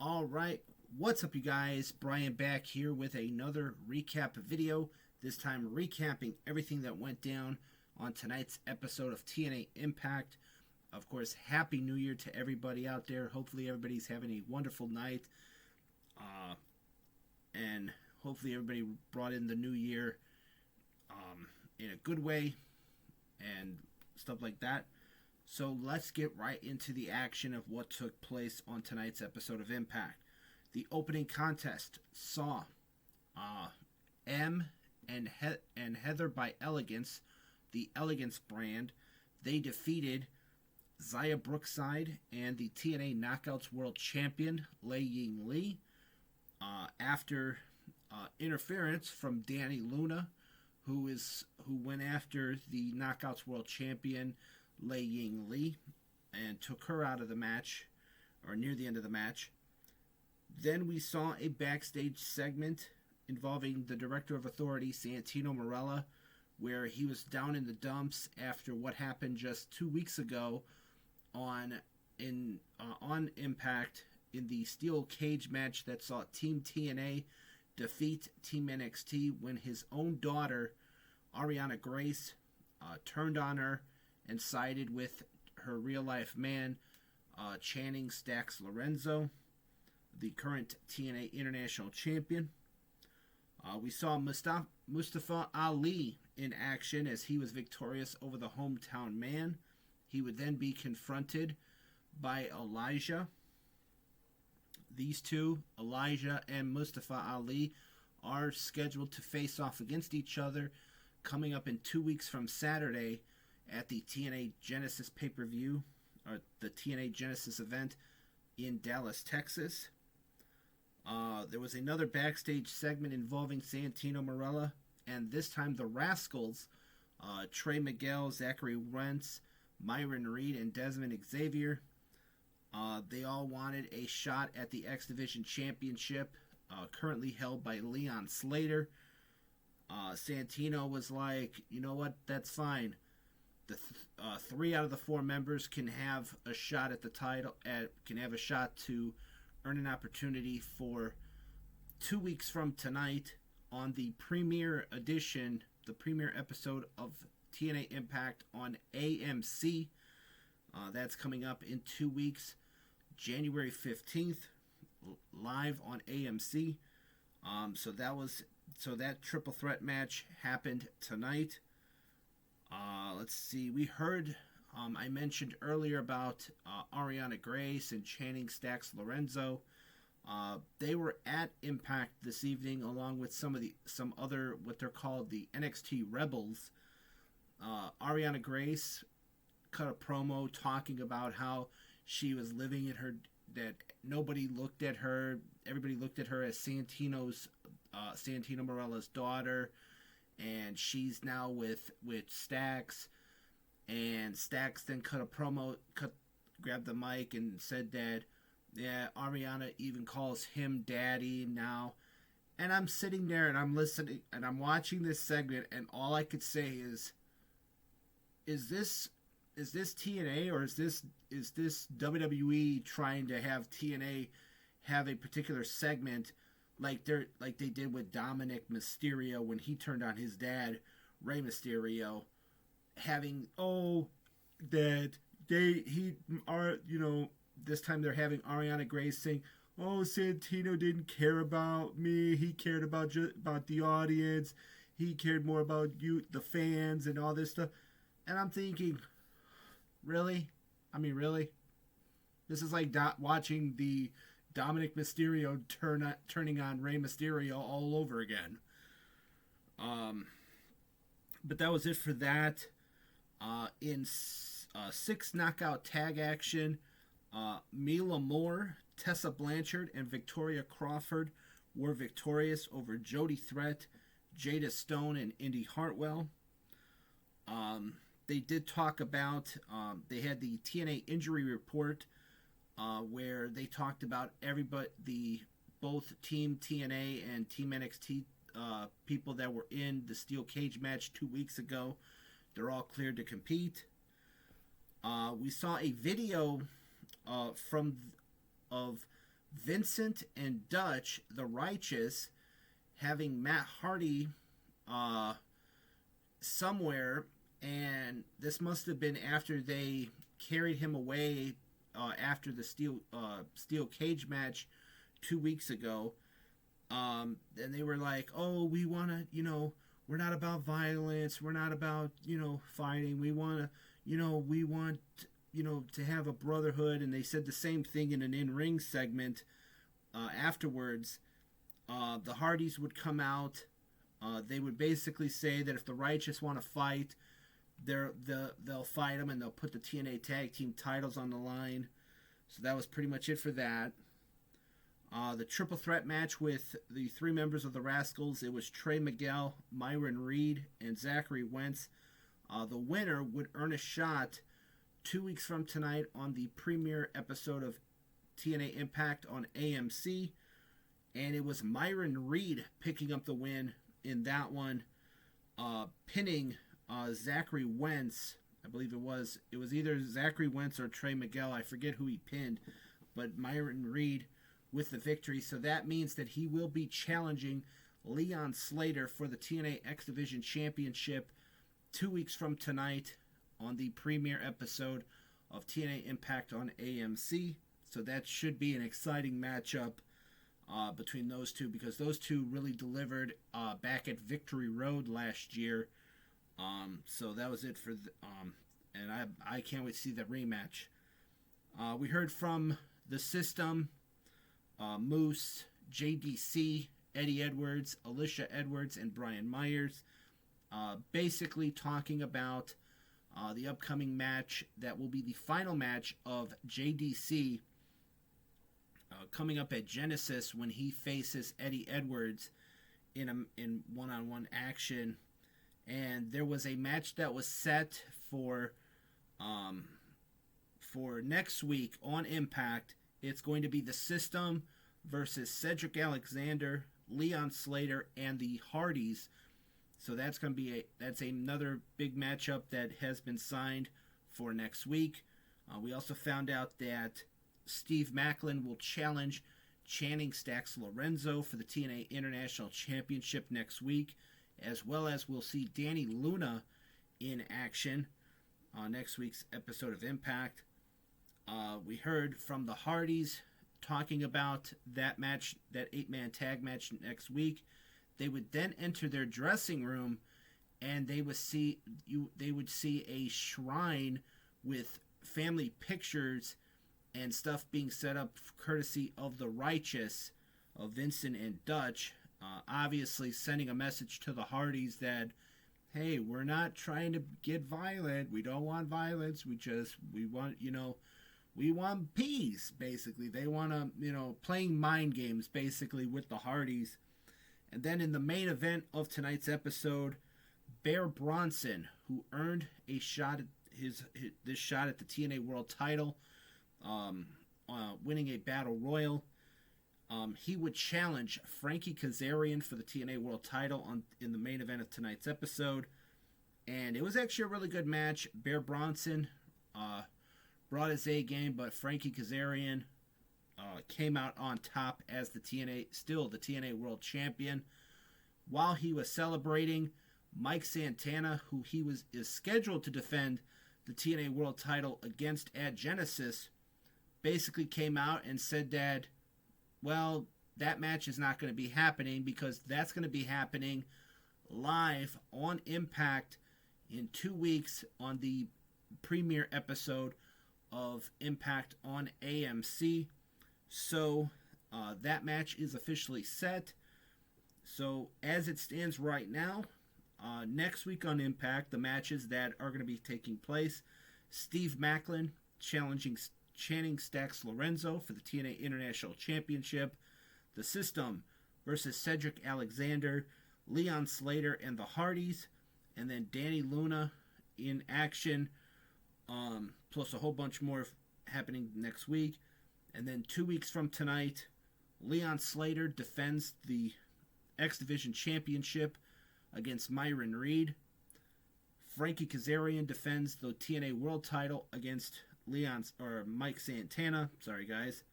All right, what's up, you guys? Brian back here with another recap video. This time, recapping everything that went down on tonight's episode of TNA Impact. Of course, Happy New Year to everybody out there. Hopefully, everybody's having a wonderful night. And hopefully, everybody brought in the new year in a good way and stuff like that. So let's get right into the action of what took place on tonight's episode of Impact. The opening contest saw M and Heather by Elegance, the Elegance brand. They defeated Xia Brookside and the TNA Knockouts World Champion Lei Ying Lee after interference from Danny Luna, who went after the Knockouts World Champion Lei Ying Lee and took her out of the match, or near the end of the match. Then we saw a backstage segment involving the Director of Authority, Santino Marella, where he was down in the dumps after what happened just 2 weeks ago on Impact in the steel cage match that saw Team TNA defeat Team NXT when his own daughter, Ariana Grace, turned on her and sided with her real-life man, Channing Stacks Lorenzo, the current TNA International Champion. We saw Mustafa Ali in action as he was victorious over the hometown man. He would then be confronted by Elijah. These two, Elijah and Mustafa Ali, are scheduled to face off against each other coming up in 2 weeks from Saturday at the TNA Genesis pay-per-view, or the TNA Genesis event in Dallas, Texas. There was another backstage segment involving Santino Marella, and this time the Rascals, Trey Miguel, Zachary Wentz, Myron Reed, and Desmond Xavier. They all wanted a shot at the X Division Championship, currently held by Leon Slater. Santino was like, you know what, that's fine. The 3 out of the 4 members can have a shot at the title, can have a shot to earn an opportunity for 2 weeks from tonight on the premiere edition, the premiere episode of TNA Impact on AMC. That's coming up in 2 weeks, January 15th, live on AMC. So that triple threat match happened tonight. Let's see. We heard, I mentioned earlier about Ariana Grace and Channing Stacks Lorenzo. They were at Impact this evening along with some other what they're called the NXT Rebels. Ariana Grace cut a promo talking about how she was living in her, that nobody looked at her, everybody looked at her as Santino Marella's daughter, and she's now with Stacks. And Stacks then cut a promo, grabbed the mic and said that, yeah, Ariana even calls him daddy now. And I'm sitting there and I'm listening and I'm watching this segment, and all I could say is this TNA, or is this WWE trying to have TNA have a particular segment like they did with Dominic Mysterio when he turned on his dad, Rey Mysterio, having this time they're having Ariana Grace saying, "Oh, Santino didn't care about me. He cared about the audience. He cared more about you, the fans, and all this stuff." And I'm thinking, really? I mean, really? This is like watching the Dominic Mysterio turning on Rey Mysterio all over again. But that was it for that. In 6 knockout tag action, Mila Moore, Tessa Blanchard, and Victoria Crawford were victorious over Jody Threat, Jada Stone, and Indy Hartwell. They did talk about, they had the TNA injury report, where they talked about both Team TNA and Team NXT people that were in the steel cage match 2 weeks ago. They're all cleared to compete. We saw a video of Vincent and Dutch, the Righteous, having Matt Hardy somewhere, and this must have been after they carried him away after the steel cage match 2 weeks ago. And they were like, "Oh, we want to, we're not about violence. We're not about, fighting. We want to, we want, to have a brotherhood." And they said the same thing in an in-ring segment afterwards. The Hardys would come out. They would basically say that if the Righteous want to fight, they'll fight them, and they'll put the TNA Tag Team titles on the line. So that was pretty much it for that. The triple threat match with the three members of the Rascals, it was Trey Miguel, Myron Reed, and Zachary Wentz. The winner would earn a shot 2 weeks from tonight on the premiere episode of TNA Impact on AMC. And it was Myron Reed picking up the win in that one, pinning Zachary Wentz. I believe it was either Zachary Wentz or Trey Miguel. I forget who he pinned, but Myron Reed with the victory. So that means that he will be challenging Leon Slater for the TNA X Division Championship 2 weeks from tonight on the premiere episode of TNA Impact on AMC. So that should be an exciting matchup between those two, because those two really delivered back at Victory Road last year. So that was it for and I can't wait to see that rematch. We heard from the System, Moose, JDC, Eddie Edwards, Alicia Edwards, and Brian Myers, basically talking about the upcoming match that will be the final match of JDC coming up at Genesis when he faces Eddie Edwards in one-on-one action. And there was a match that was set for next week on Impact. It's going to be the System versus Cedric Alexander, Leon Slater, and the Hardys. So that's going to be another big matchup that has been signed for next week. We also found out that Steve Macklin will challenge Channing Stacks Lorenzo for the TNA International Championship next week, as well as we'll see Danny Luna in action on next week's episode of Impact. We heard from the Hardys talking about that match, that 8-man tag match next week. They would then enter their dressing room, and they would see a shrine with family pictures and stuff being set up courtesy of the Righteous, of Vincent and Dutch, obviously sending a message to the Hardys that, hey, we're not trying to get violent. We don't want violence. We want peace, basically. They want to, playing mind games, basically, with the Hardys. And then in the main event of tonight's episode, Bear Bronson, who earned a shot at this shot at the TNA World Title, winning a Battle Royal, he would challenge Frankie Kazarian for the TNA World Title in the main event of tonight's episode. And it was actually a really good match. Bear Bronson brought his A game, but Frankie Kazarian came out on top as the TNA World Champion. While he was celebrating, Mike Santana, who is scheduled to defend the TNA World Title against at Genesis, basically came out and said that, well, that match is not going to be happening because that's going to be happening live on Impact in 2 weeks on the premiere episode of Impact on AMC. So that match is officially set. So as it stands right now, next week on Impact, the matches that are going to be taking place: Steve Macklin challenging Channing Stacks Lorenzo for the TNA International Championship, the System versus Cedric Alexander, Leon Slater, and the Hardys, and then Danny Luna in action, plus a whole bunch more happening next week. And then 2 weeks from tonight, Leon Slater defends the X Division Championship against Myron Reed. Frankie Kazarian defends the TNA World Title against Mike Santana. Sorry, guys.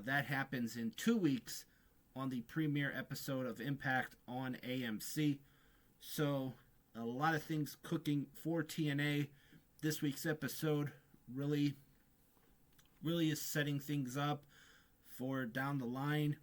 That happens in 2 weeks on the premiere episode of Impact on AMC. So, a lot of things cooking for TNA. This week's episode really is setting things up for down the line.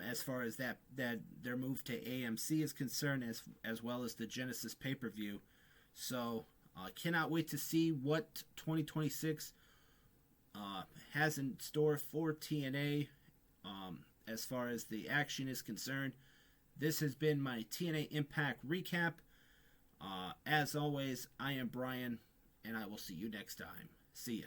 As far as that their move to AMC is concerned, as well as the Genesis pay-per-view. So, cannot wait to see what 2026 has in store for TNA as far as the action is concerned. This has been my TNA Impact Recap. As always, I am Brian, and I will see you next time. See ya.